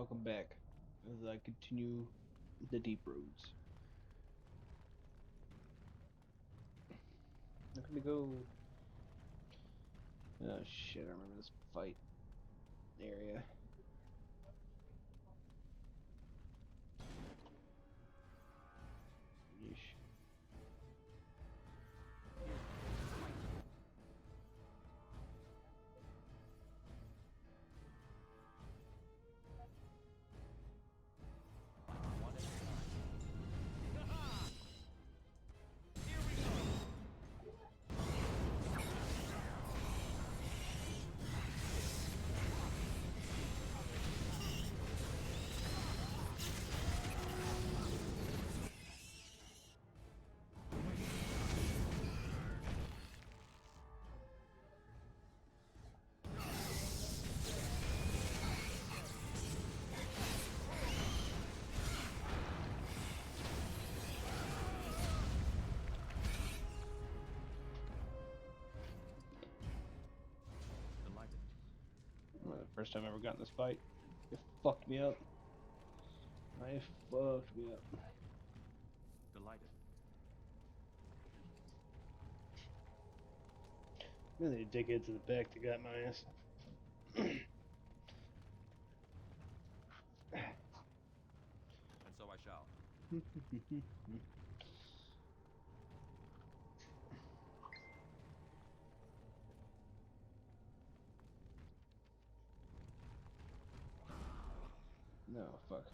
welcome back as I continue the deep roads. I'm gonna go. Oh shit! I remember this fight area. Yeesh. The first time I ever got in this fight, it fucked me up. It fucked me up. Delighted. Then they dickheads in the back that got my ass. And so I shall. No, fuck.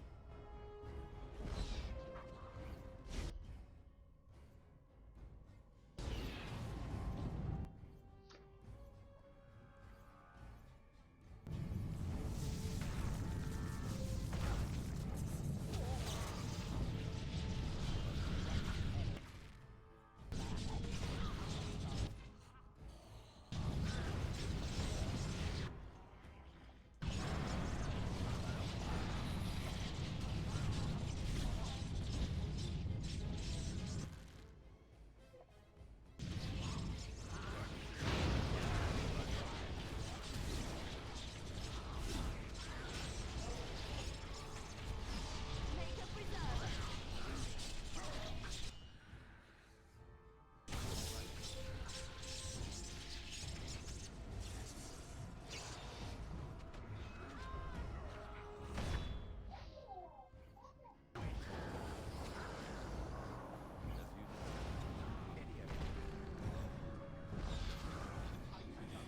As you idiot.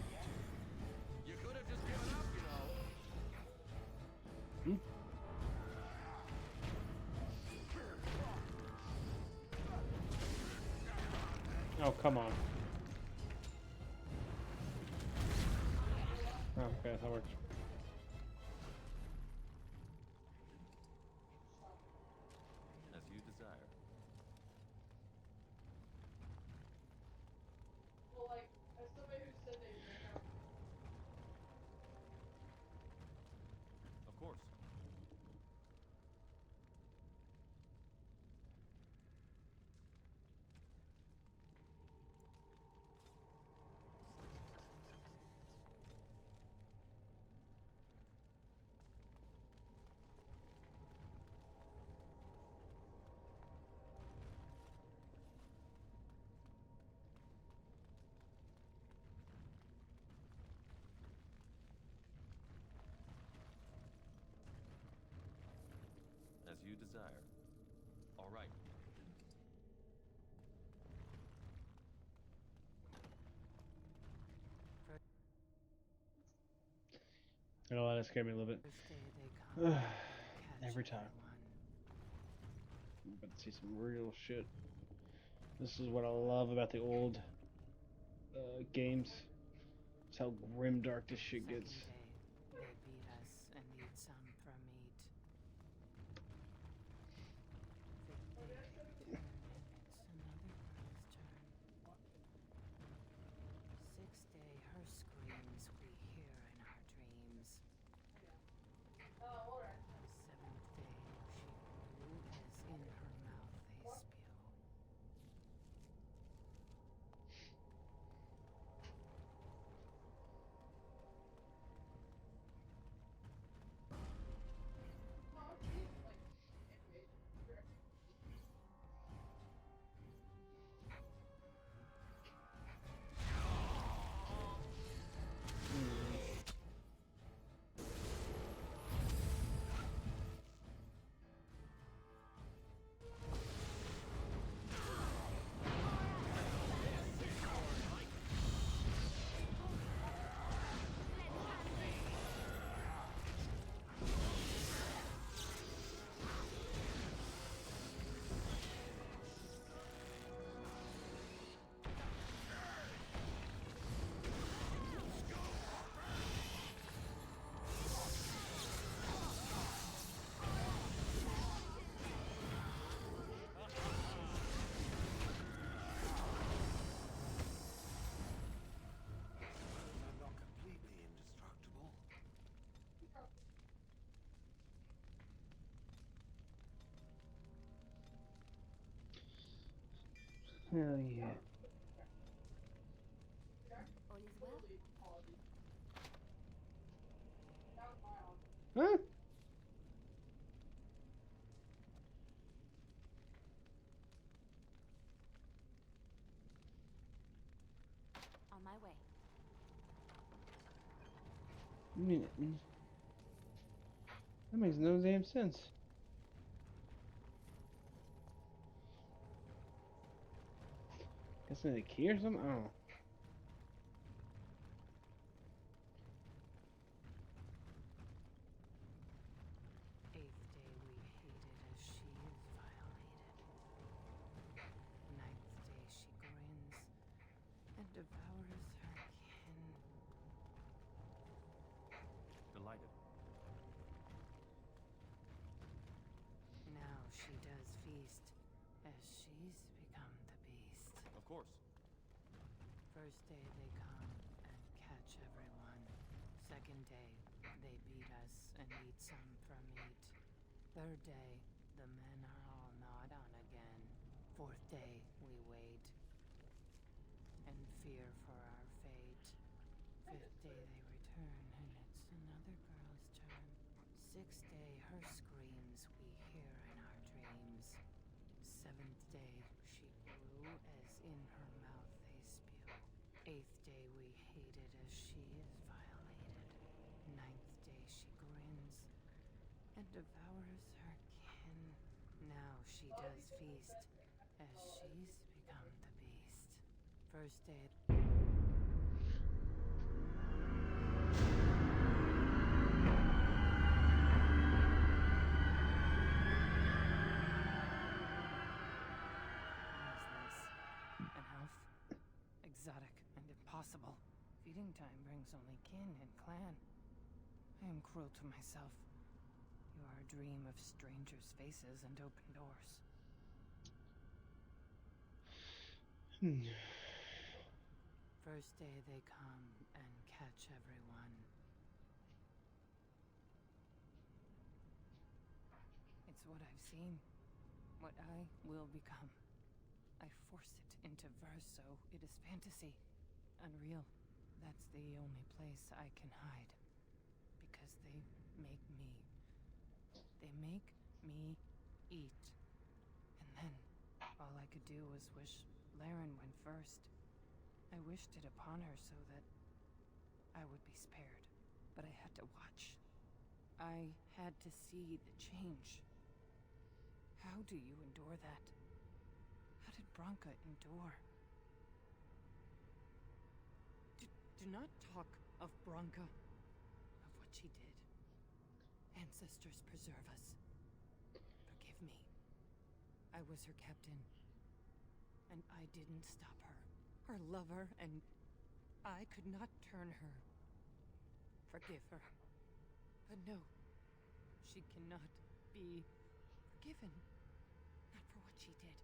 You could have just given up, you know. Hmm? Oh, come on. Oh, okay, that works. As you desire. Well, like, as somebody who said they ran out. Of course. As you desire. All right. You know what? That scared me a little bit. First day they come, they'll catch Every time. everyone. I'm about to see some real shit. This is what I love about the old games. It's how grim dark this shit Second gets. day, they beat us and eat some for meat. Fifth day they return and it's another girl's turn. Sixth day, her screams we hear in our dreams. Oh, alright. Seventh day, she grew as in her mouth they spew. Hell yeah. All is well. Huh? On my way. I mean, that makes no damn sense. Guess they had a key or something? I don't know. Eighth day we hated as she is violated. Ninth day she grins and devours her kin. Delighted. Now she does feast as she's become the beast. Of course. First day they come and catch everyone. Second day they beat us and eat some from meat. Third day the men are all gnawed on again. Fourth day we wait and fear for our fate. Fifth day they return and it's another girl's turn. Sixth day her screams we hear in our dreams. Seventh day she grew as in her mouth they spew. Eighth day we hated as she is violated. Ninth day she grins and devours her kin. Now she does feast as she's become the beast. First day an elf, exotic and impossible. Feeding time brings only kin and clan. I am cruel to myself. You are a dream of strangers' faces and open doors. First day they come and catch everyone. It's what I've seen, what I will become. I force it into verse, so it is fantasy, unreal. That's the only place I can hide, because they make me. They make me eat. And then, all I could do was wish Laren went first. I wished it upon her so that I would be spared, but I had to watch. I had to see the change. How do you endure that? How did Branka endure? Do not talk of Branka, of what she did. Ancestors preserve us. Forgive me. I was her captain, and I didn't stop her. Her lover, and I could not turn her. Forgive her. But no, she cannot be forgiven. Not for what she did.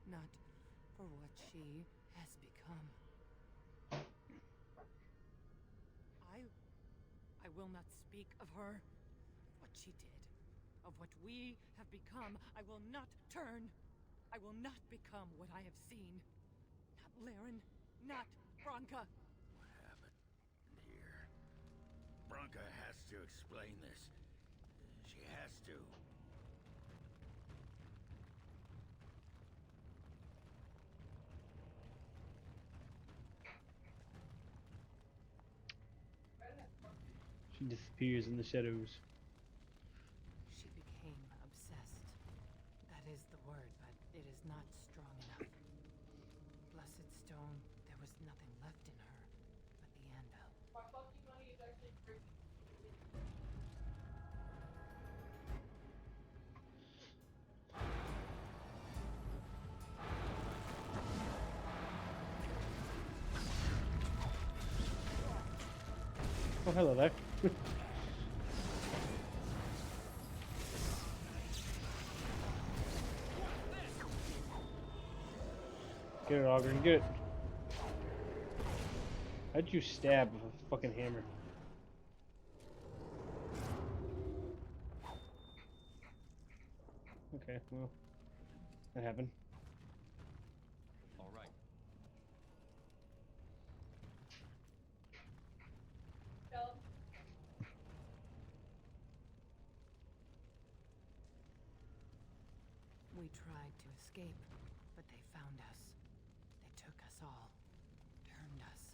Not for what she has become. I will not speak of her, what she did, of what we have become. I will not turn. I will not become what I have seen. Not Laren, not Branka. What happened here? Branka has to explain this. She has to. She disappears in the shadows. She became obsessed. That is the word, but it is not strong enough. Blessed stone, there was nothing left in her but the anvil. My fucking money is actually crazy. Oh, hello there. Get it, Ogren, get it. How'd you stab with a fucking hammer? Okay, well, that happened. We tried to escape, but they found us. They took us all, turned us.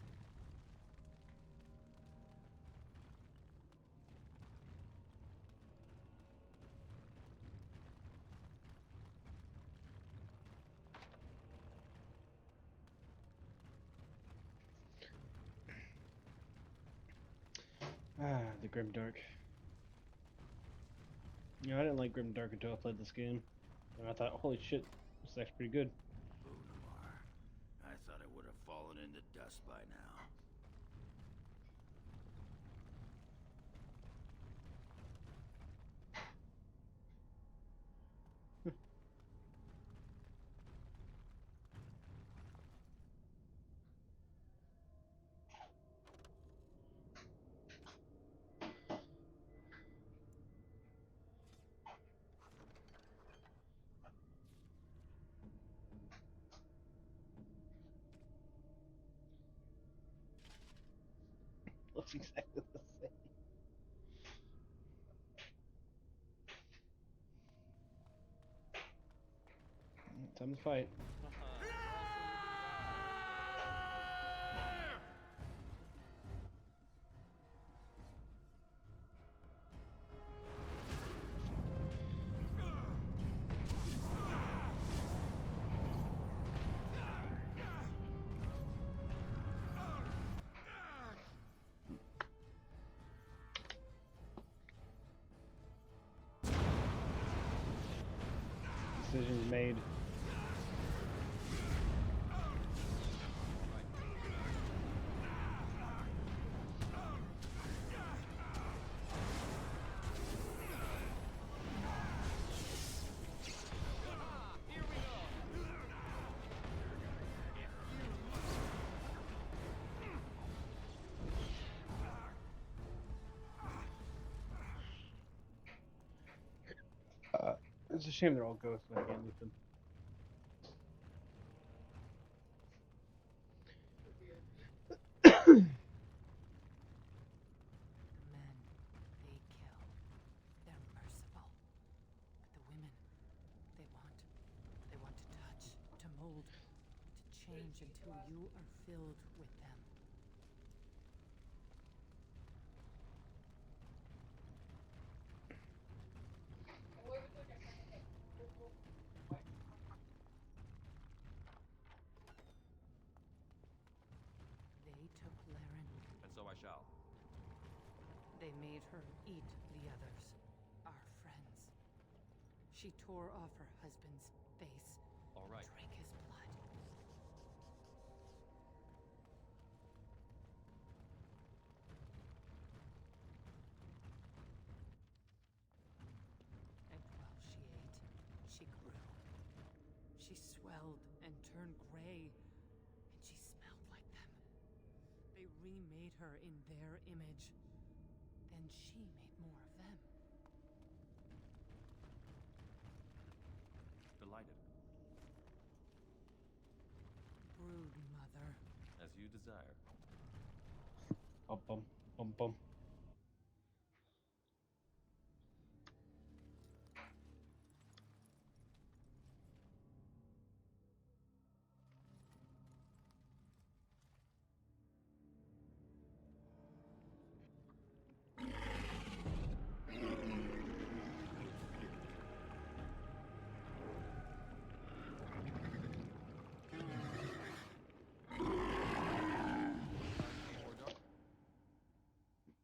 Ah, the Grimdark. You know, I didn't like Grimdark until I played this game. And I thought, holy shit, this is actually pretty good. Bonamar. I thought it would have fallen into dust by now. Looks exactly the same. Time to fight. Decisions made. It's a shame they're all ghosts when I can't loot them. The men, they kill. They're merciful. But the women, they want to touch, to mold, to change until you are filled with them. They took Laren. And so I shall. They made her eat the others, our friends. She tore off her husband's face, All right. drank his blood. And while she ate, she grew. She swelled and turned gray, and she smelled like them. They remade her in their image. Then she made more of them. Delighted. Brood mother. As you desire. Bum bum bum bum.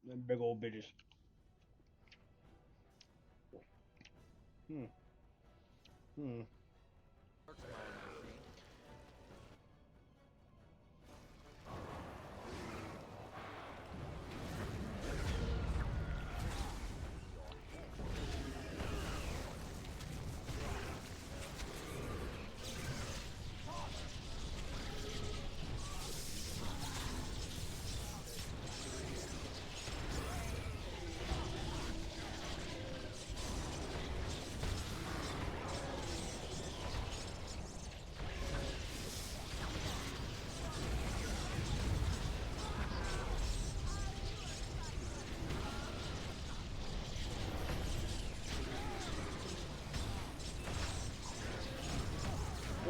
Them big old bitches. Hmm. Work tomorrow night, see?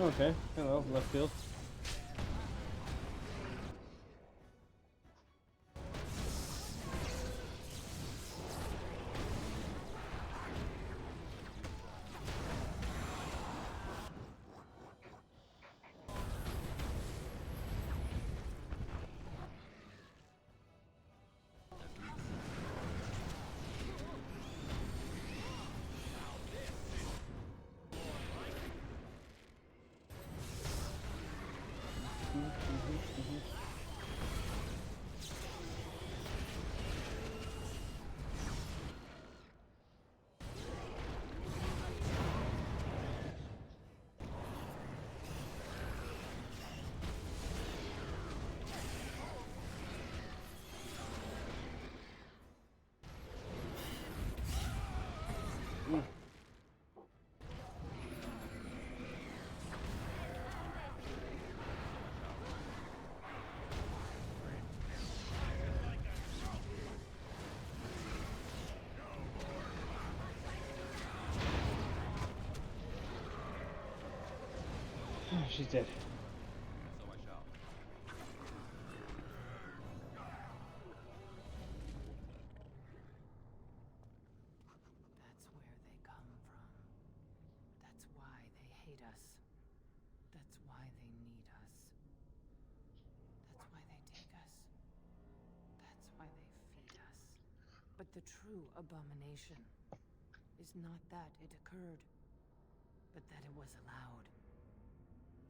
Okay, hello, left field. She's dead. So I shall. That's where they come from. That's why they hate us. That's why they need us. That's why they take us. That's why they feed us. But the true abomination is not that it occurred, but that it was allowed.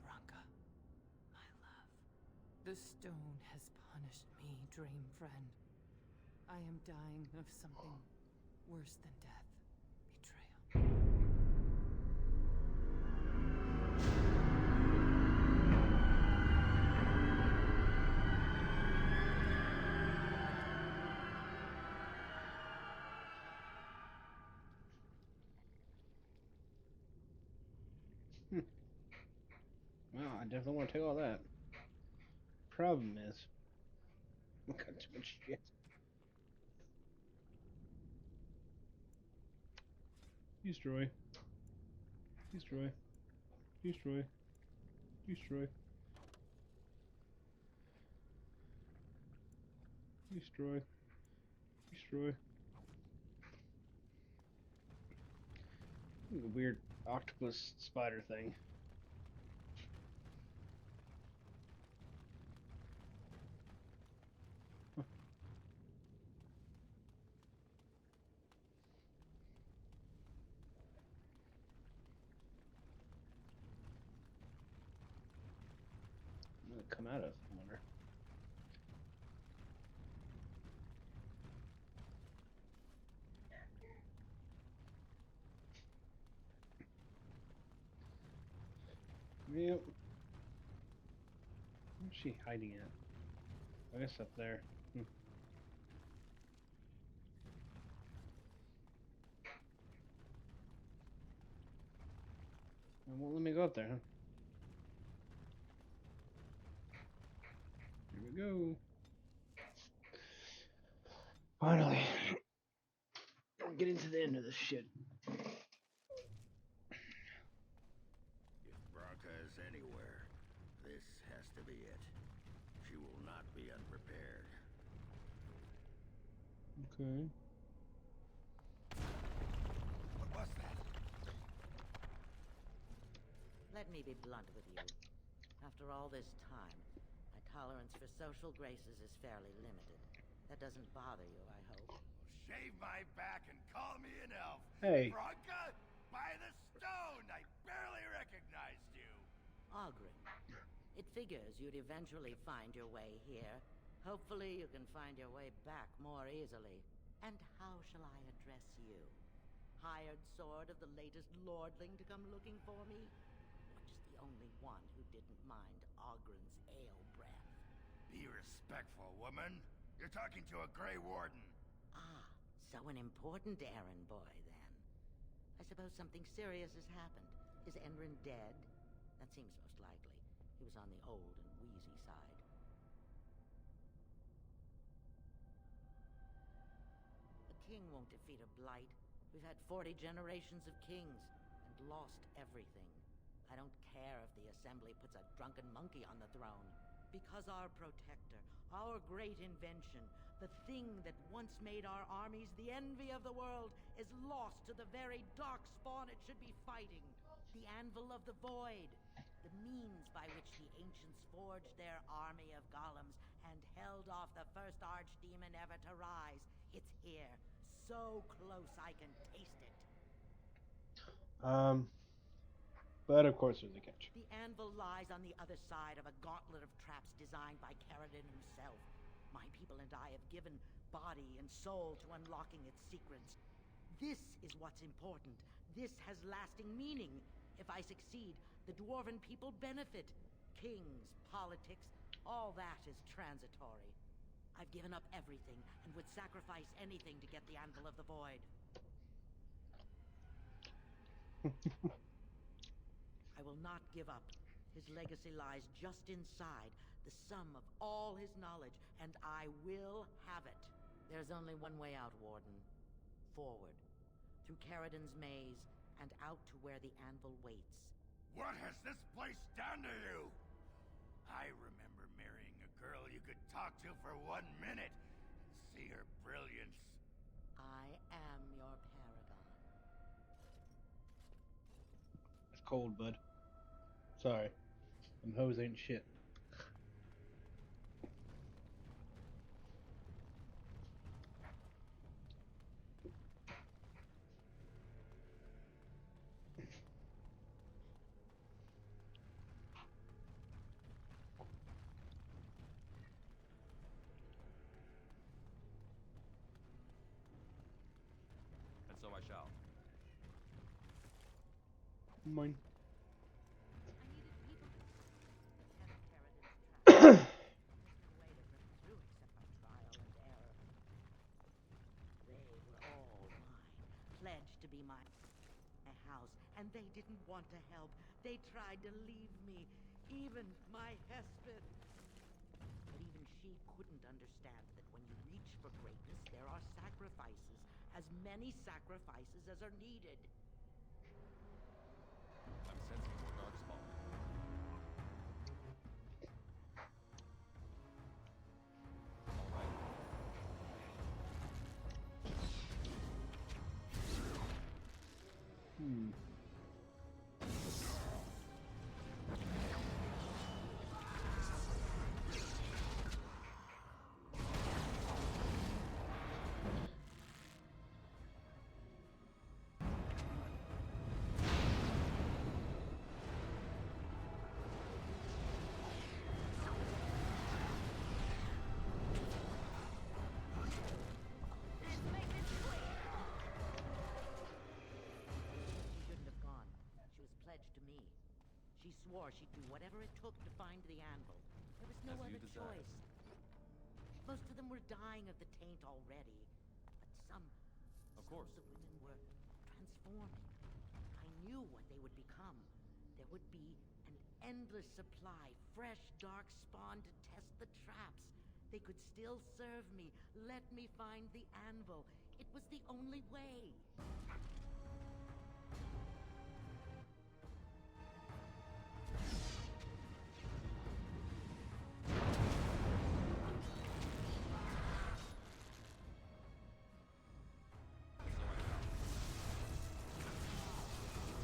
Branka, my love. The stone has punished me, dream friend. I am dying of something worse than death. Betrayal. Wow, I definitely want to take all that. Problem is, we got too much shit. Destroy. Destroy. Destroy. Destroy. Destroy. Destroy. A weird octopus spider thing. Where did it come out of, I wonder. Yep. Where's she hiding at? I guess up there. It won't let me go up there, huh? Here we go. Finally. We're getting to the end of this shit. If Branka is anywhere, this has to be it. She will not be unprepared. Okay. What was that? Let me be blunt with you. After all this time, my tolerance for social graces is fairly limited. That doesn't bother you, I hope. Shave my back and call me an elf. Hey. Branka, by the stone! I barely recognized you. Ogren, it figures you'd eventually find your way here. Hopefully you can find your way back more easily. And how shall I address you? Hired sword of the latest lordling to come looking for me? Or just the only one who didn't mind Ogren's ale breath? Be respectful, woman. You're talking to a Grey Warden. Ah, so an important errand boy, then. I suppose something serious has happened. Is Enrin dead? That seems most likely. He was on the old and wheezy side. A king won't defeat a blight. We've had 40 generations of kings, and lost everything. I don't care if the Assembly puts a drunken monkey on the throne. Because our protector, our great invention, the thing that once made our armies the envy of the world, is lost to the very darkspawn it should be fighting. The Anvil of the Void. The means by which the ancients forged their army of golems and held off the first archdemon ever to rise. It's here. So close I can taste it. But of course there's a catch. The anvil lies on the other side of a gauntlet of traps designed by Caradon himself. My people and I have given body and soul to unlocking its secrets. This is what's important. This has lasting meaning. If I succeed, the dwarven people benefit. Kings, politics, all that is transitory. I've given up everything and would sacrifice anything to get the Anvil of the Void. I will not give up. His legacy lies just inside, the sum of all his knowledge, and I will have it. There's only one way out, Warden. Forward. Through Caradon's maze, and out to where the anvil waits. What has this place done to you? I remember marrying a girl you could talk to for 1 minute and see her brilliance. I am your paragon. It's cold, bud. Sorry. Them hoes ain't shit. And so I shall. Mine. I needed people to test Caradon's trap. No way to break through except by trial and error. They were all mine, pledged to be my house, and they didn't want to help. They tried to leave me, even my Hespeth. But even she couldn't understand that when you reach for greatness, there are sacrifices, as many sacrifices as are needed. I'm sensing more darkspawn. All right. She shouldn't have gone. She was pledged to me. She swore she'd do whatever it took to find the anvil. There was no As you other desire. choice. Most of them were dying of the taint already, but some Of course. the women were transforming. I knew what they would become. There would be an endless supply, fresh dark spawn to test the traps. They could still serve me, let me find the anvil. It was the only way. And so I shall.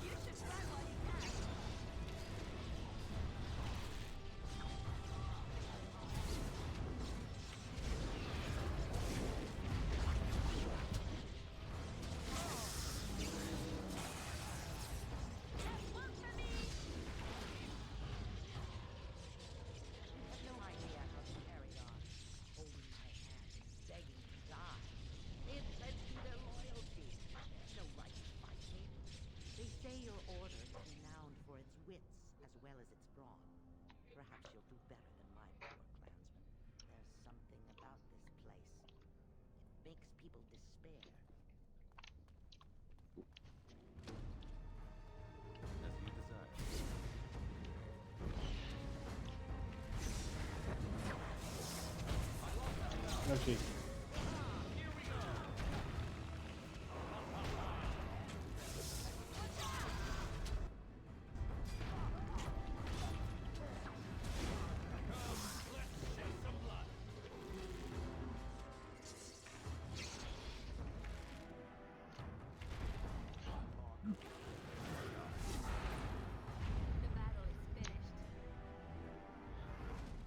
You should try while you can. That worked for me. I have no idea how they carried on, holding my hand, begging to die. They had pledged me their loyalty. They had no right to fight me. They say your order is renowned for its wits as well as its brawn. Perhaps you'll do better than my poor clansmen. There's something about this place. It makes people despair. As you desire. Oh, gee.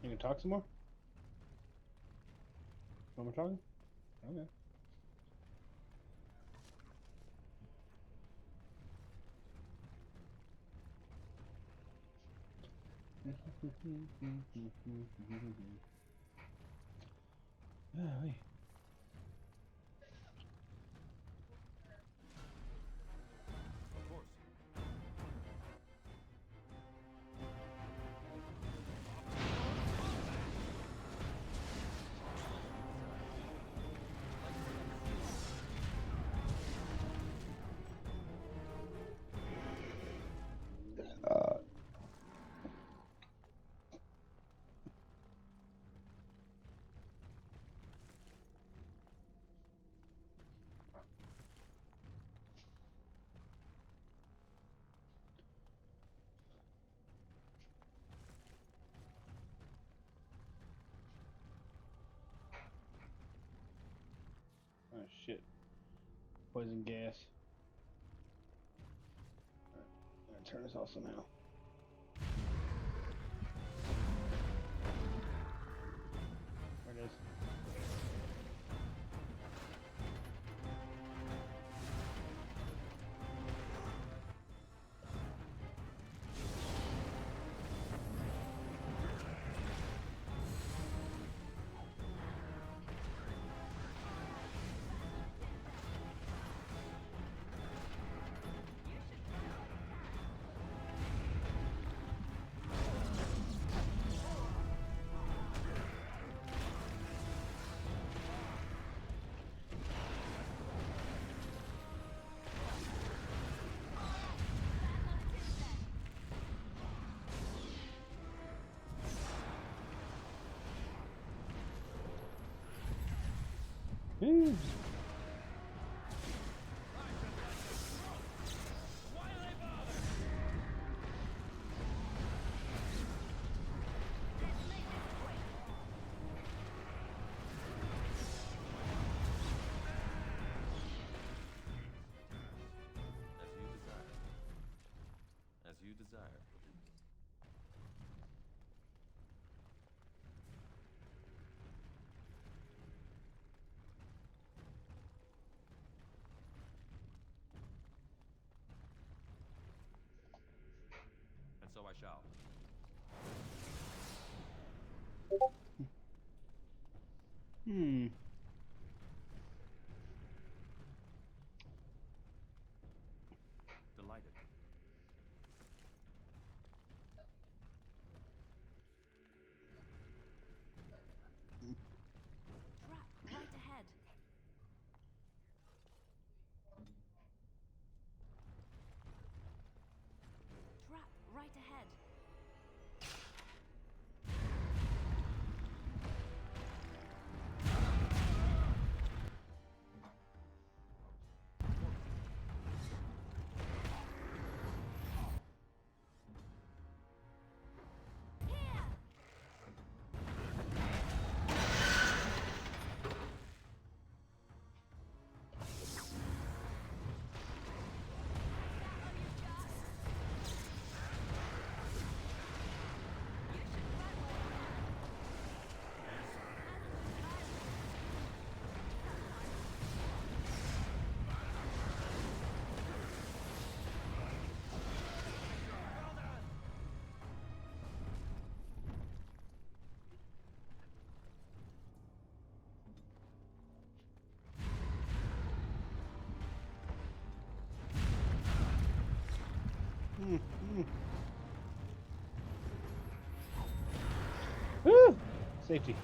You can talk some more? No more talking? Okay. Ah, wait. Of course. Oh shit. Poison gas. Alright, I'm gonna turn this off somehow. There it is. Woo. As you desire. And so I shall. Hmm. Delighted. Trap right ahead. Trap right ahead. Woo! Safety.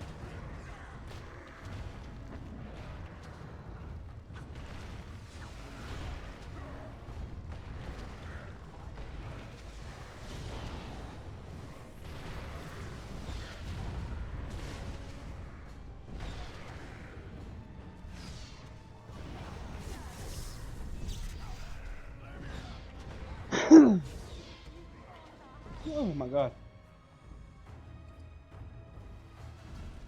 Oh my god.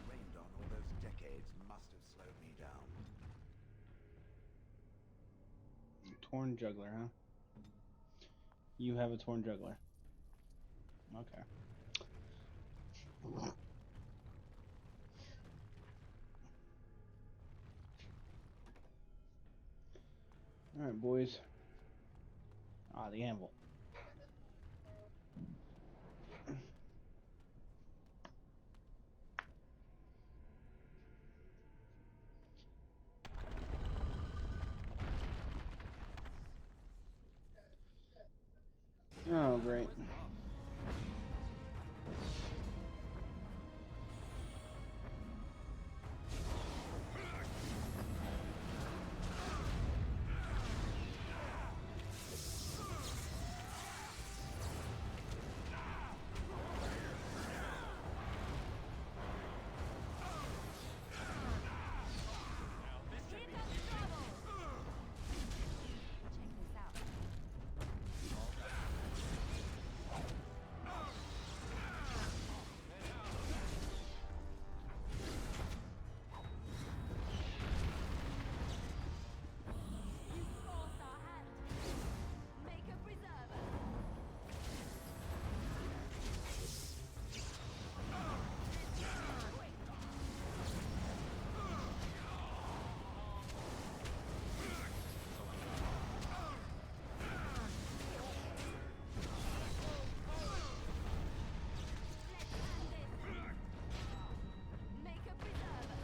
Rained on all those decades must have slowed me down. Torn juggler, huh? You have a torn juggler. Okay. Alright, boys. Ah, the anvil. Oh, great. Here comes trouble. Check this out. You forced our hand. Make a preserver. Quick. Let's end this. Make a preserver.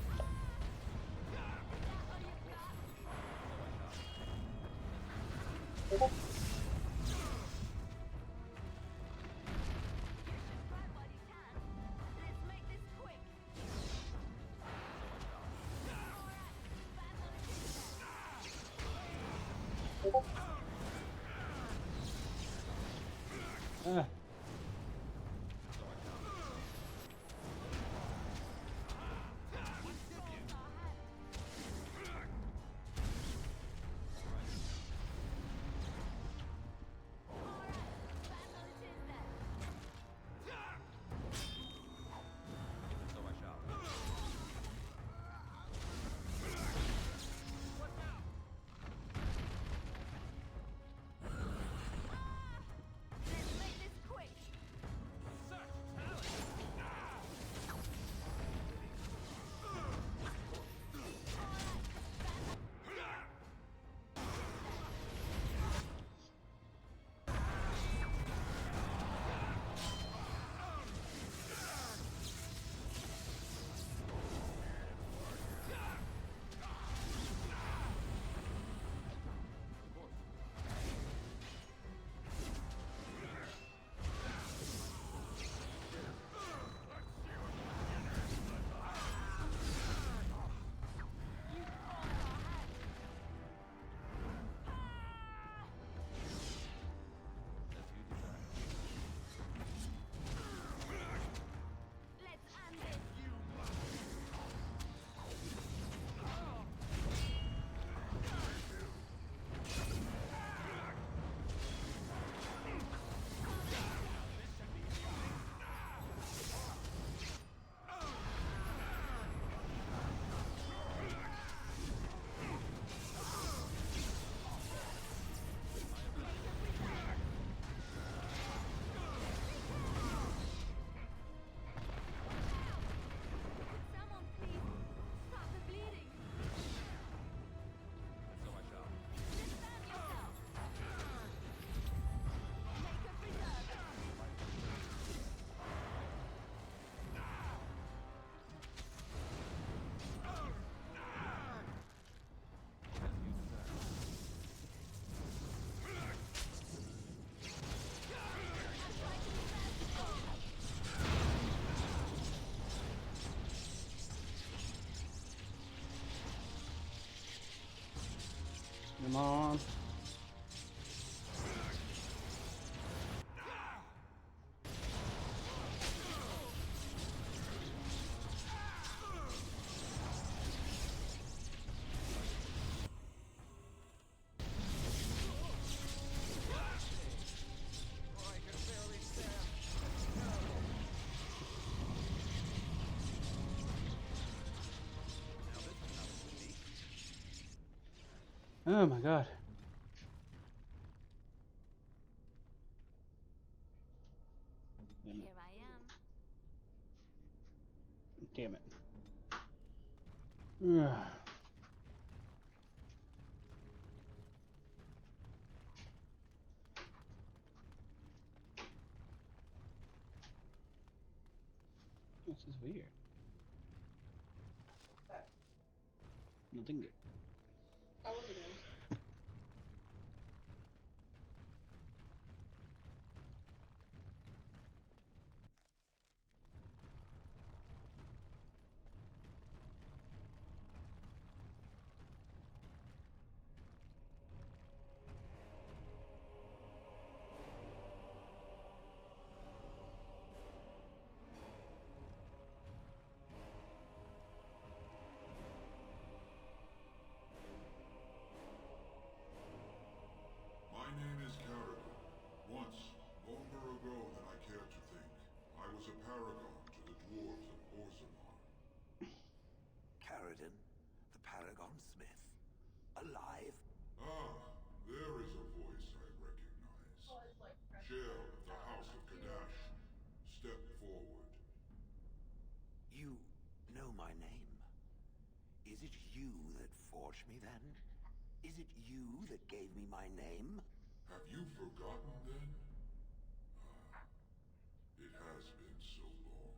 Is that all you've got? You should grab while you can. Let's make this quick. Alright, back on the Ah. So I shall. Let's make this quick. As you desire. Let's end this. Someone please stop the bleeding. So I shall. Defend yourself. Make a preserver. As you desire. Come on. Oh my god. Here I am. Damn it. Ugh. What's this over here? Nothing good. My name is Carrigan. Once, longer ago than I care to think, I was a paragon to the dwarves of Orzammar. Carradine, the Paragon Smith. Alive? Ah, there is a voice I recognize. Shale of the House of Kadash. Step forward. You know my name. Is it you that forged me then? Is it you that gave me my name? Have you forgotten then? Ah, it has been so long.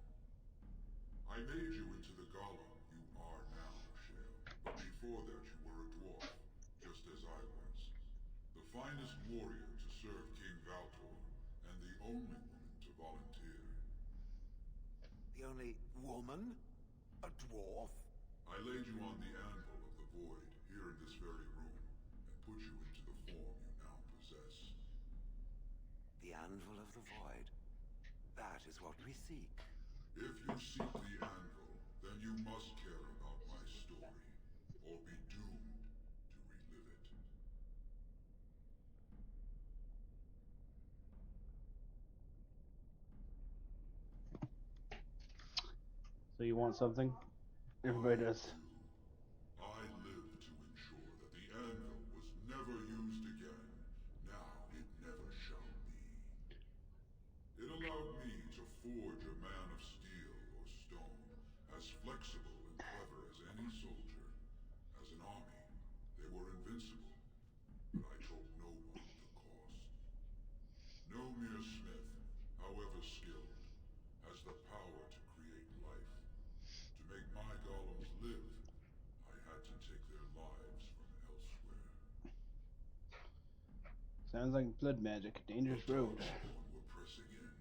I made you into the golem you are now, Shale. But before that you were a dwarf, just as I was. The finest warrior to serve King Valtor, and the only woman to volunteer. The only woman? A dwarf? I laid you on the anvil of the void, here in this very room, and put you into the form you now possess. The Anvil of the Void. That is what we seek. If you seek the anvil, then you must care about my story, or be doomed to relive it. So you want something? Everybody does. I live to ensure that the anvil was never used again. Now it never shall be. It allowed me to forge a man of steel or stone, as flexible and clever as any soldier. As an army, they were invincible, but I told no one the cost. No mere smith, however skilled, has the power to create life. To make my golems live, I had to take their lives from elsewhere. Sounds like blood magic. Dangerous road. Darkspawn were pressing in.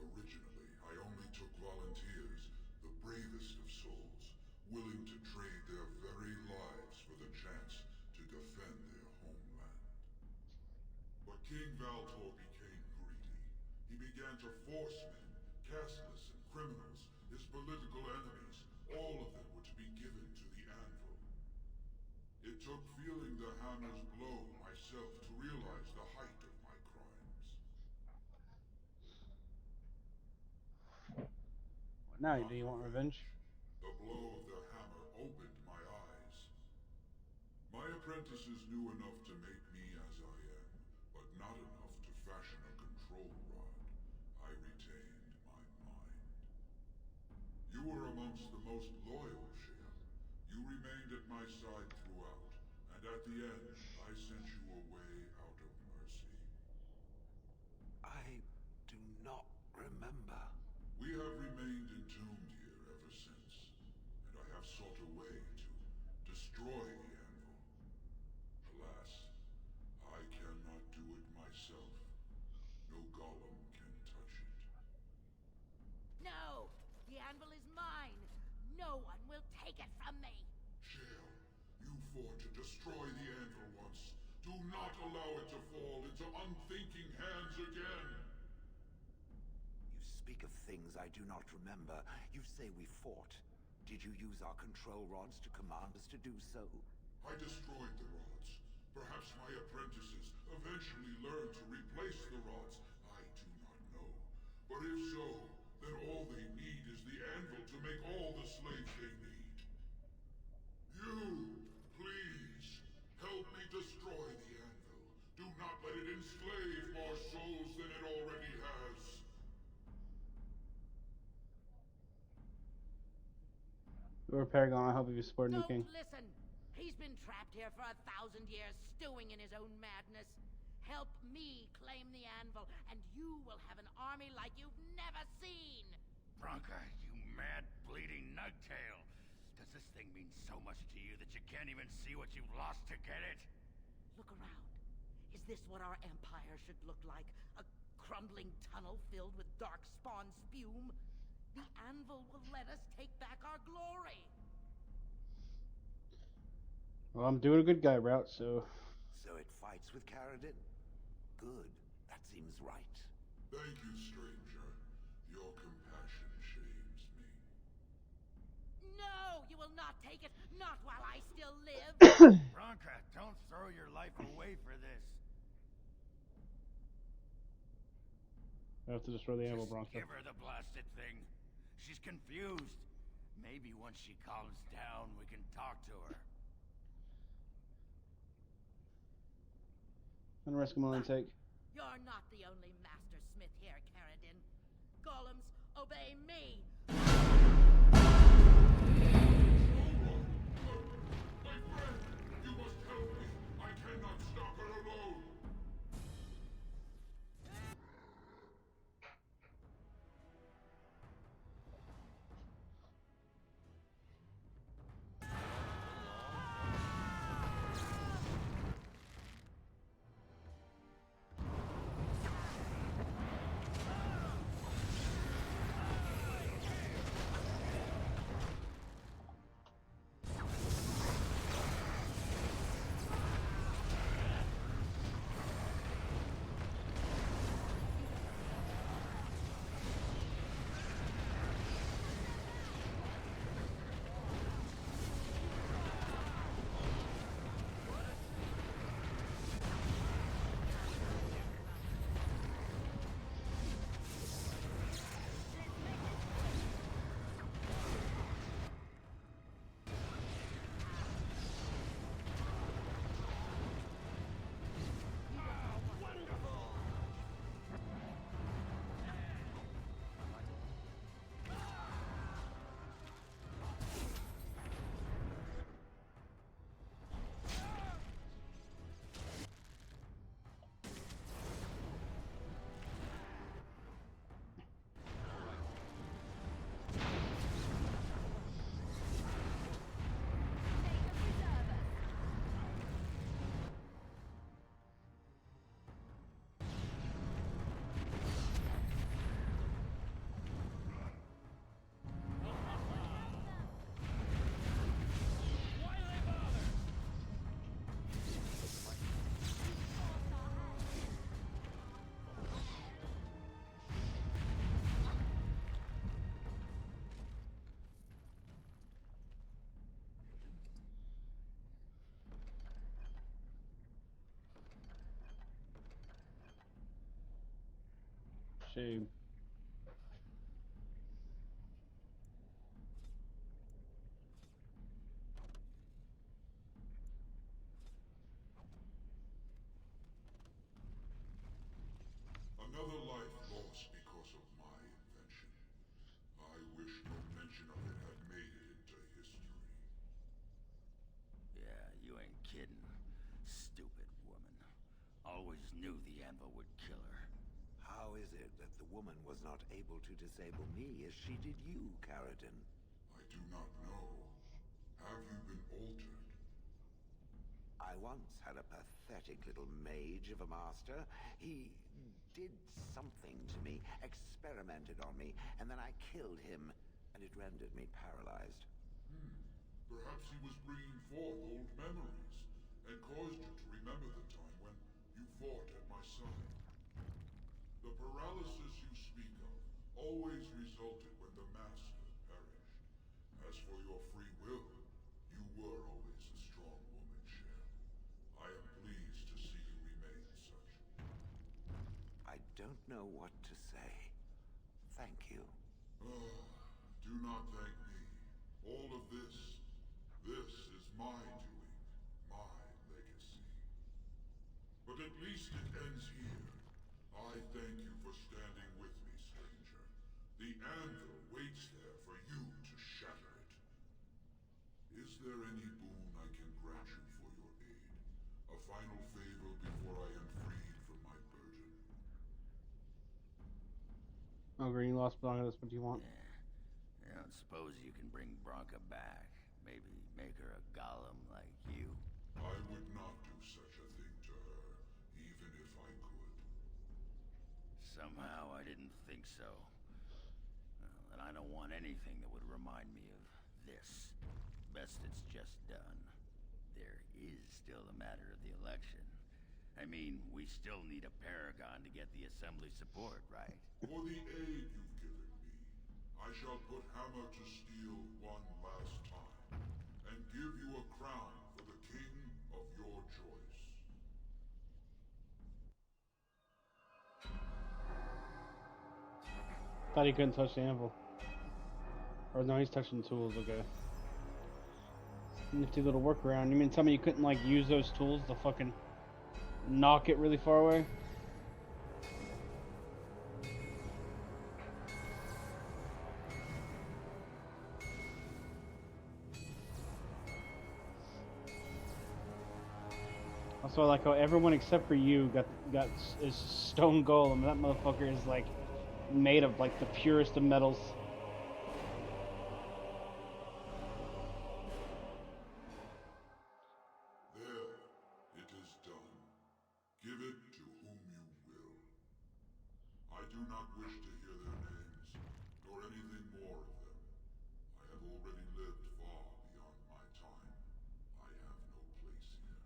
Originally, I only took volunteers, the bravest of souls, willing to trade their very lives for the chance to defend their homeland. But King Valtor became greedy. He began to force men, casteless and criminals, his political enemies, all of them were to be given to the anvil. It took feeling the hammer's blow myself to realize the height of my crimes. Now, do you want revenge? The blow of the hammer opened my eyes. My apprentices knew enough to make me as I am, but not enough to fashion a control rod. I retained my mind. You were amongst the most loyal, Shale. You remained at my side throughout, and at the end, I sent you away out of mercy. I do not remember. We have remained entombed here ever since, and I have sought a way to destroy the anvil. Alas, I cannot do it myself. No golem can touch it. No! The anvil is mine! No one will take it from me! Shale, you fought to destroy the anvil once. Do not allow it to fall into unthinking hands again! You speak of things I do not remember. You say we fought. Did you use our control rods to command us to do so? I destroyed the rods. Perhaps my apprentices eventually learned to replace the rods. I do not know. But if so, then all they need is the anvil to make all the slaves they need. You, please, help me destroy the anvil. Do not let it enslave more souls than it already has. Lord Paragon, I hope you support New Don't King. listen! He's been trapped here for 1,000 years, stewing in his own madness. Help me claim the anvil, and you will have an army like you've never seen! Bronca, you mad, bleeding nugtail. Does this thing mean so much to you that you can't even see what you've lost to get it? Look around. Is this what our empire should look like? A crumbling tunnel filled with darkspawn spume? The anvil will let us take back our glory. Well, I'm doing a good guy route, so So it fights with Caradin? Good. That seems right. Thank you, stranger. Your compassion shames me. No, you will not take it. Not while I still live. Bronca, don't throw your life away for this. I have to destroy the anvil, Just Bronco. give her the blasted thing. She's confused. Maybe once she calms down, we can talk to her. Unrescue intake. You're not the only master smith here, Caradin. Golems, obey me. My friend, you must help me. I cannot stop her alone. Shame. Another life lost because of my invention. I wish no mention of it had made it into history. Yeah, you ain't kidding. Stupid woman. Always knew the anvil would kill her. How is it that the woman was not able to disable me as she did you, Caradin? I do not know. Have you been altered? I once had a pathetic little mage of a master. He did something to me, experimented on me, and then I killed him, and it rendered me paralyzed. Perhaps he was bringing forth old memories, and caused you to remember the time when you fought at my side. The paralysis you speak of always resulted when the Master perished. As for your free will, you were always a strong woman, Cher. I am pleased to see you remain such. I don't know what to say. Thank you. Do not thank me. All of this is my doing, my legacy. But at least it ends here. I thank you for standing with me, stranger. The anvil waits there for you to shatter it. Is there any boon I can grant you for your aid? A final favor before I am freed from my burden? Oh, green lost Blanca, that's what you want. Yeah, don't suppose you can bring Bronca back. Maybe make her a golem like you. I would not do such a thing to her, even if I could. Somehow I didn't think so. Well, and I don't want anything that would remind me of this. Best it's just done. There is still the matter of the election. I mean, we still need a paragon to get the assembly support, right? For the aid you've given me, I shall put hammer to steel one last time, and give you a crown for the king of your choice. Thought he couldn't touch the anvil. Or no, he's touching tools, okay. Nifty little workaround. You mean tell me you couldn't like use those tools to fucking knock it really far away? Also, I like how everyone except for you got is stone golem. That motherfucker is like made of like the purest of metals. There, it is done. Give it to whom you will. I do not wish to hear their names, nor anything more of them. I have already lived far beyond my time. I have no place here.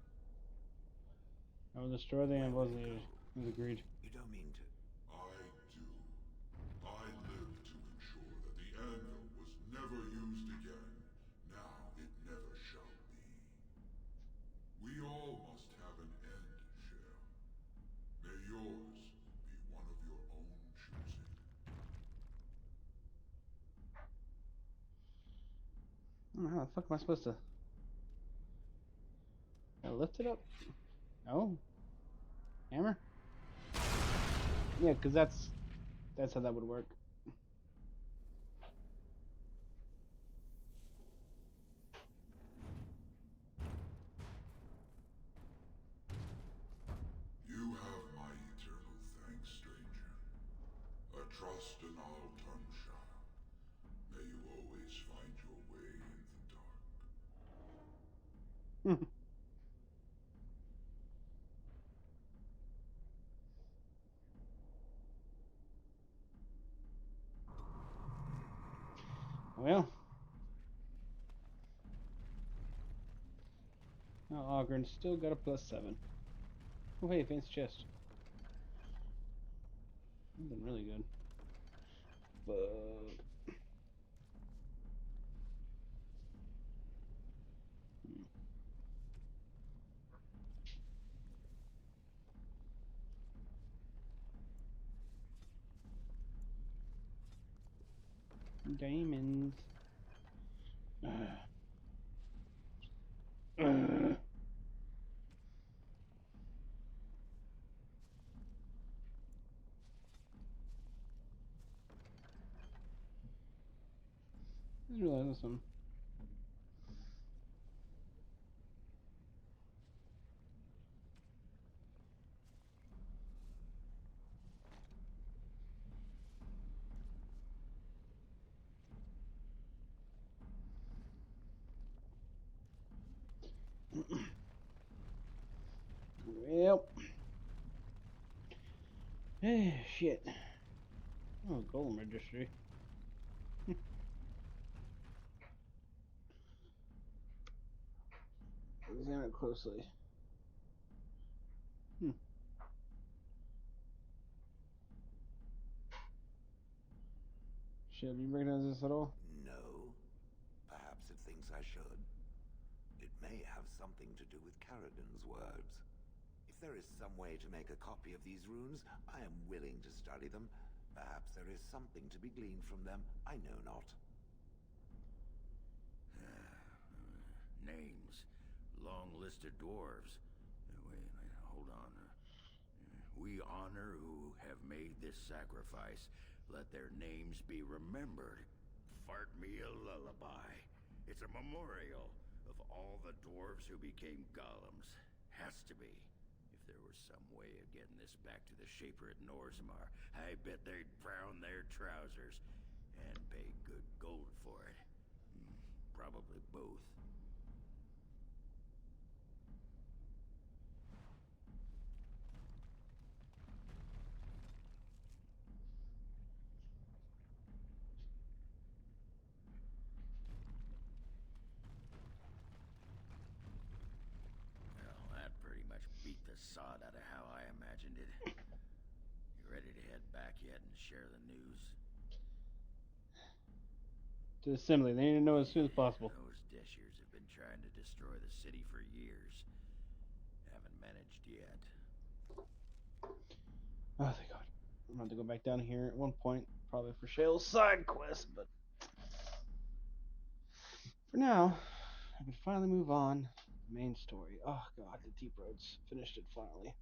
I will destroy the Where anvil will as you needed. go? As agreed. You don't mean to. I do. I live to ensure that the anvil was never used again. Now it never shall be. We all must have an end, Cher. May yours be one of your own choosing. I don't know how the fuck am I supposed to? I lift it up? Oh. Hammer? Yeah, because that's how that would work. You have my eternal thanks, stranger. A trust in all Tunshire. May you always find your way in the dark. Well. Now Ogren still got a +7. Oh hey, advanced chest. Been really good. But diamonds. I didn't realize this one. Well. Shit. Oh, golem registry. Examine it closely. Shit, do you recognize this at all? No. Perhaps it thinks I should. It may have something to do with Caradon's words. If there is some way to make a copy of these runes, I am willing to study them. Perhaps there is something to be gleaned from them. I know not. Names. Long list of dwarves. Wait, hold on. We honor who have made this sacrifice. Let their names be remembered. Fart me a lullaby. It's a memorial of all the dwarves who became golems. Has to be. If there was some way of getting this back to the Shaper at Norzmar, I bet they'd brown their trousers. and pay good gold for it. Probably both. Well, that pretty much beat the sod out of how I imagined it. You ready to head back yet and share the news? To the assembly. They need to know as soon as possible. Those Dishers have been trying to destroy the city for years. Haven't managed yet. Oh, thank God. I'm going to go back down here at one point, probably for Shale's side quest, but for now, I can finally move on to the main story. Oh, God, the Deep Roads. Finished it finally.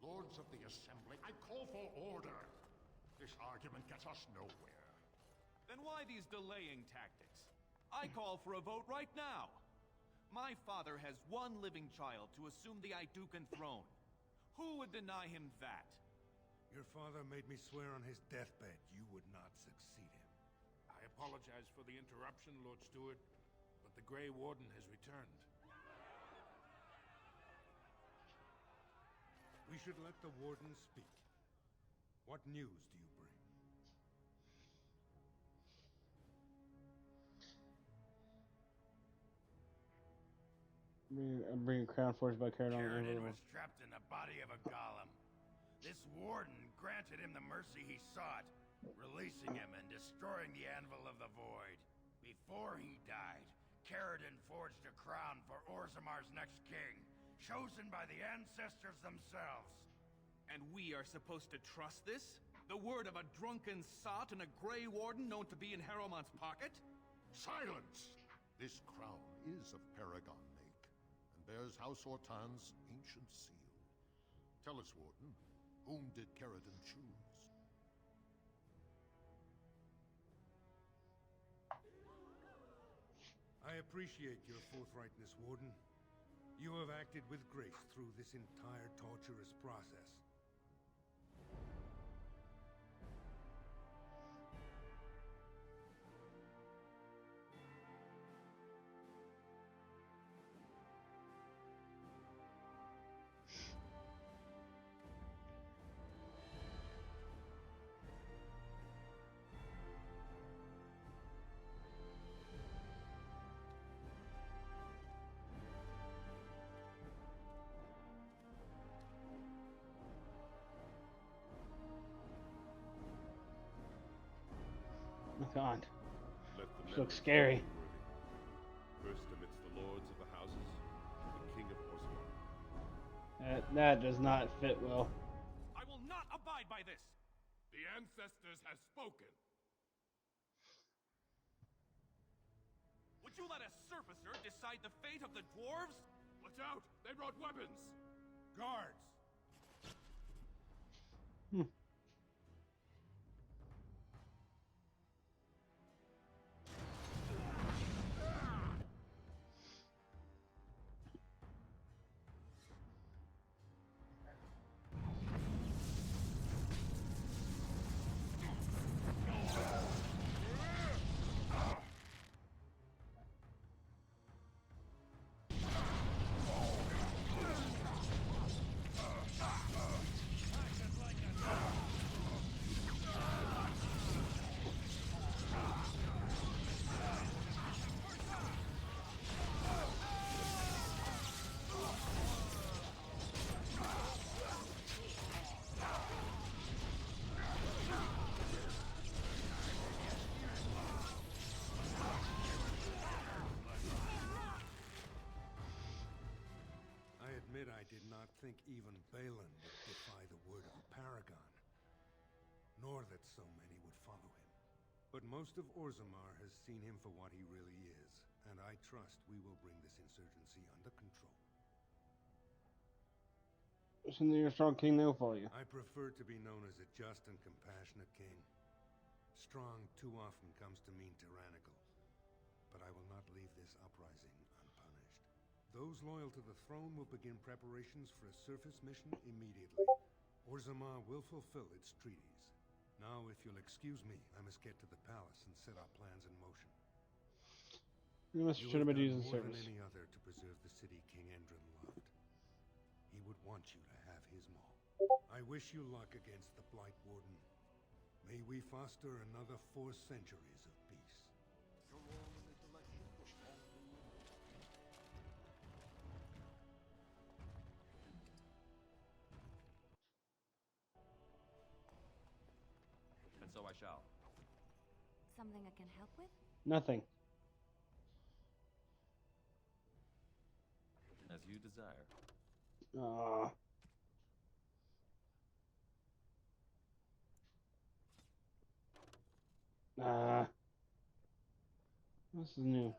Lords of the Assembly, I call for order. This argument gets us nowhere. Then why these delaying tactics? I call for a vote right now. My father has one living child to assume the Idukan throne. Who would deny him that? Your father made me swear on his deathbed you would not succeed him. I apologize for the interruption, Lord Steward, but the Grey Warden has returned. We should let the Warden speak. What news do you bring? Bring a crown forged by Caradon. Caradon was trapped in the body of a golem. This warden granted him the mercy he sought, releasing him and destroying the Anvil of the Void. Before he died, Caradon forged a crown for Orzamar's next king, chosen by the ancestors themselves. And we are supposed to trust this? The word of a drunken sot and a Grey Warden known to be in Harrowmont's pocket? Silence! This crown is of Paragon make, and bears House Ortan's ancient seal. Tell us, Warden, whom did Caradon choose? I appreciate your forthrightness, Warden. You have acted with grace through this entire torturous process. Oh, God. Let the This looks memory scary. fall worthy. First amidst the lords of the houses, the king of Orzammar. That does not fit well. I will not abide by this! The ancestors have spoken. Would you let a surfacer decide the fate of the dwarves? Watch out! They brought weapons! Guards! I did not think even Balin would defy the word of Paragon, nor that so many would follow him. But most of Orzammar has seen him for what he really is, and I trust we will bring this insurgency under control. Isn't there a strong king, they'll follow you. I prefer to be known as a just and compassionate king. Strong too often comes to mean tyrannical. but I will not leave this uprising unpunished. Those loyal to the throne will begin preparations for a surface mission immediately. Orzammar will fulfill its treaties. Now, if you'll excuse me, I must get to the palace and set our plans in motion. You must You should have have been done using more than service. any other to preserve the city King Endrin loved. He would want you to have his maul. I wish you luck against the Blight Warden. May we foster another 4 centuries of peace. And so I shall. Something I can help with? Nothing. As you desire. Ah. This is new.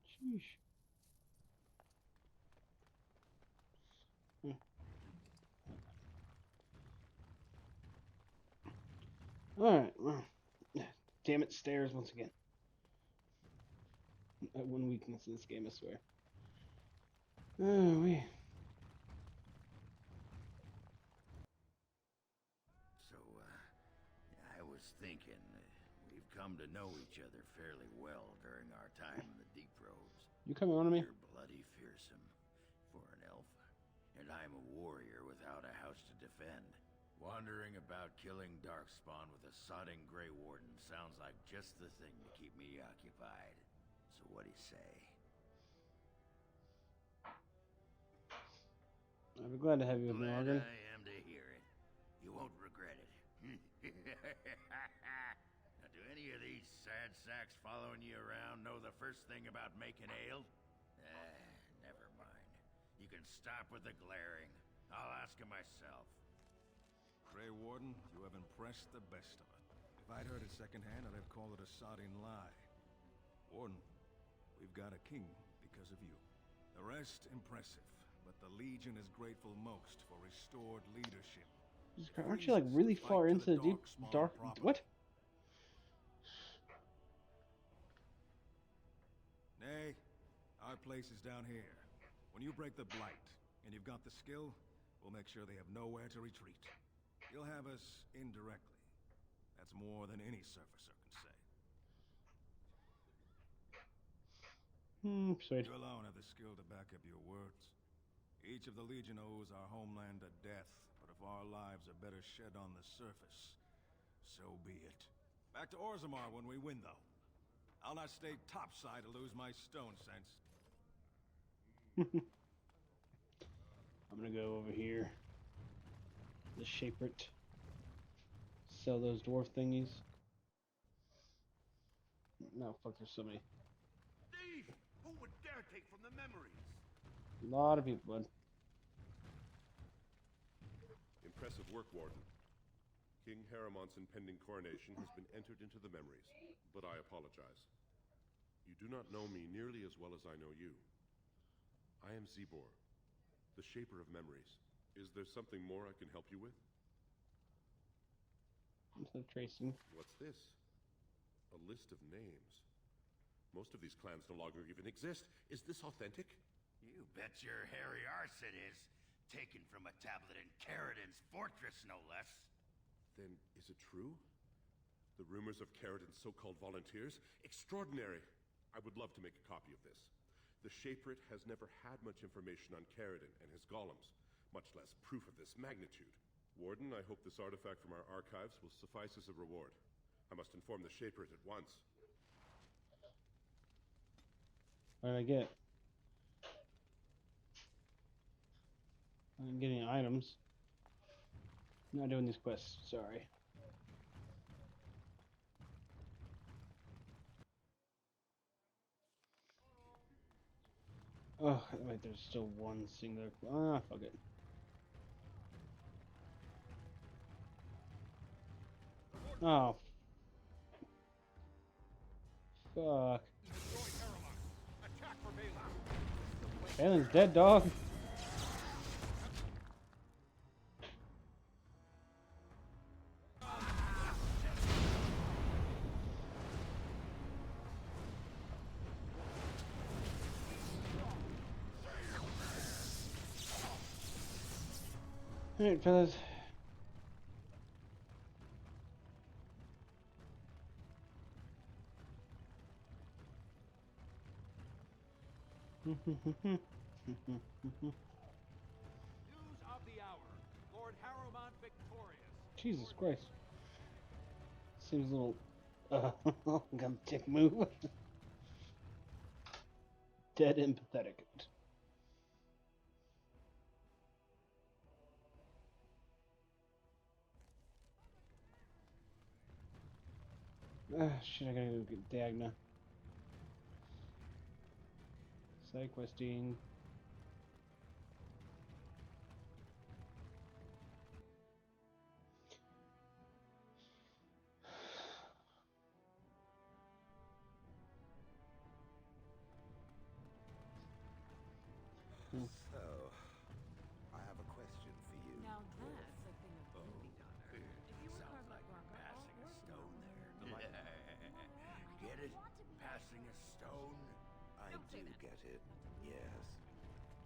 Sheesh. Alright, well. Damn it, stairs once again. One weakness in this game, I swear. Oh, we. So, I was thinking, we've come to know each other fairly well during our time in the Deep Roads. You coming on to me? You're bloody fearsome for an elf, and I'm a warrior without a house to defend. Wandering about killing darkspawn with a sodding Grey Warden sounds like just the thing to keep me occupied. So what do you say? I'd be glad to have you with me, Glad Morgan. I am to hear it. You won't regret it. Now, do any of these sad sacks following you around know the first thing about making ale? Never mind. You can stop with the glaring. I'll ask him myself. Grey Warden, you have impressed the best of it. If I'd heard it secondhand, I'd have called it a sodding lie. Warden, we've got a king because of you. The rest, impressive. But the Legion is grateful most for restored leadership. Aren't you like really far into the deep dark? What? Nay, our place is down here. When you break the Blight, and you've got the skill, we'll make sure they have nowhere to retreat. You'll have us indirectly. That's more than any surfacer can say. Persuade. You alone have the skill to back up your words. Each of the Legion owes our homeland a death, but if our lives are better shed on the surface, so be it. Back to Orzammar when we win, though. I'll not stay topside to lose my stone sense. I'm gonna go over here. The Shaperate. Sell those dwarf thingies. No, fuck, there's so many. Thief! Who would dare take from the memories? A lot of people, bud. Impressive work, Warden. King Harramont's impending coronation has been entered into the memories, but I apologize. You do not know me nearly as well as I know you. I am Zebor, the Shaper of Memories. Is there something more I can help you with? Instead of tracing. What's this? A list of names. Most of these clans no longer even exist. Is this authentic? You bet your hairy arse it is. Taken from a tablet in Caridin's fortress, no less. Then is it true? The rumors of Caridin's so-called volunteers? Extraordinary! I would love to make a copy of this. The Shaperate has never had much information on Caridin and his golems, much less proof of this magnitude. Warden, I hope this artifact from our archives will suffice as a reward. I must inform the Shaperate at once. What did I get? I'm getting items. I'm not doing these quests, sorry. Oh, wait, there's still one singular. Ah, fuck it. Oh. Fuck. Destroy Harraman. Attack for Bela. Balin's dead, dog. Alright, fellas. News of the hour. Lord Harrowmont victorious. Jesus Christ. Seems a little like a dick move. Dead and pathetic. Shit, I gotta go get Dagna. Side questing. So, I have a question for you. Now dwarf. that's a thing of beauty, daughter. If you were carved like Bronco, Passing a stone there. I Get don't it? want to be Passing a stone? I do get it, yes.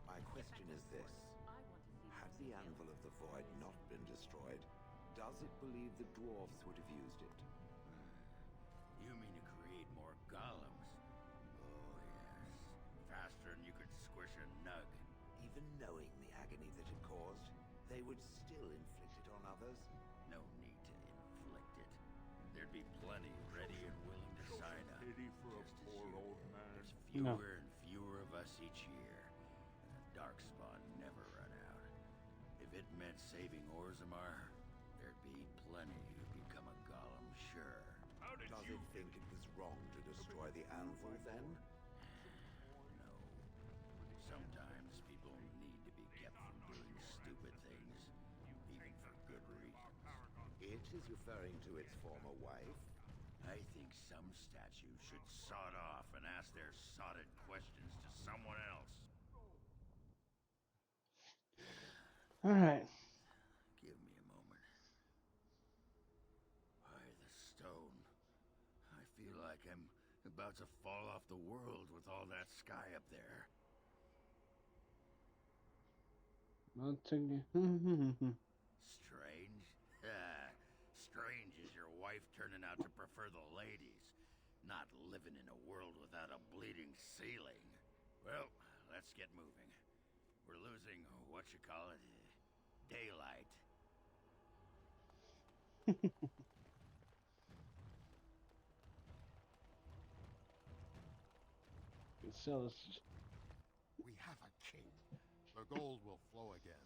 My question is this. I want to see Had the Anvil of the Void not been destroyed, does it believe the dwarfs would have used it? You mean to create more golems? Oh, yes. Faster than you could squish a nug. Even knowing the agony that it caused, they would still inflict it on others? No need to inflict it. There'd be plenty ready and willing to sign up. Pity for a Just as poor you. old man. There's No. fewer and fewer of us each year, and the Darkspawn never run out. If it meant saving Orzammar, there'd be plenty who'd become a golem, sure. Does it think it was wrong to destroy the Anvil then? No. Sometimes people need to be kept from doing stupid things, even for good reasons. It is referring to its former wife? I think some statues should sod off and ask their sodded questions to someone else. Alright. Give me a moment. Why, the stone. I feel like I'm about to fall off the world with all that sky up there. I'll take you. Strange? Strange is your wife turning out to prefer the ladies, not living in a world without a bleeding ceiling. Well, let's get moving. We're losing, daylight. Sell this. We have a king. The gold will flow again.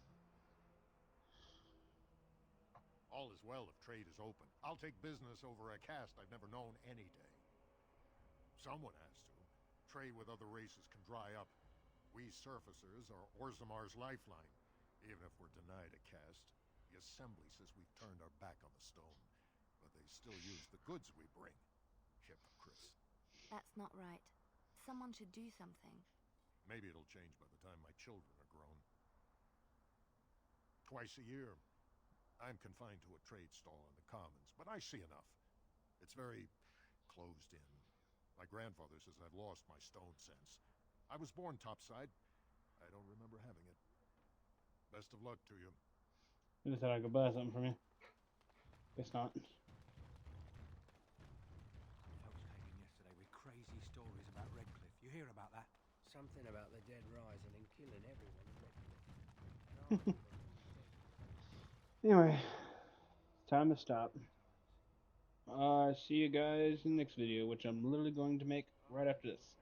All is well if trade is open. I'll take business over a caste I've never known any day. Someone has to. Trade with other races can dry up. We surfacers are Orzammar's lifeline. Even if we're denied a caste, the Assembly says we've turned our back on the stone. But they still use the goods we bring. Hypocrites. That's not right. Someone should do something. Maybe it'll change by the time my children are grown. Twice a year, I'm confined to a trade stall in the Commons, but I see enough. It's very closed in. My grandfather says I've lost my stone sense. I was born topside. I don't remember having it. Best of luck to you. I just thought I could buy something from you. Guess not. Folks came in yesterday with crazy stories about Redcliffe. You hear about that? Something about the dead rising and killing everyone. Anyway, time to stop. See you guys in the next video, which I'm literally going to make right after this.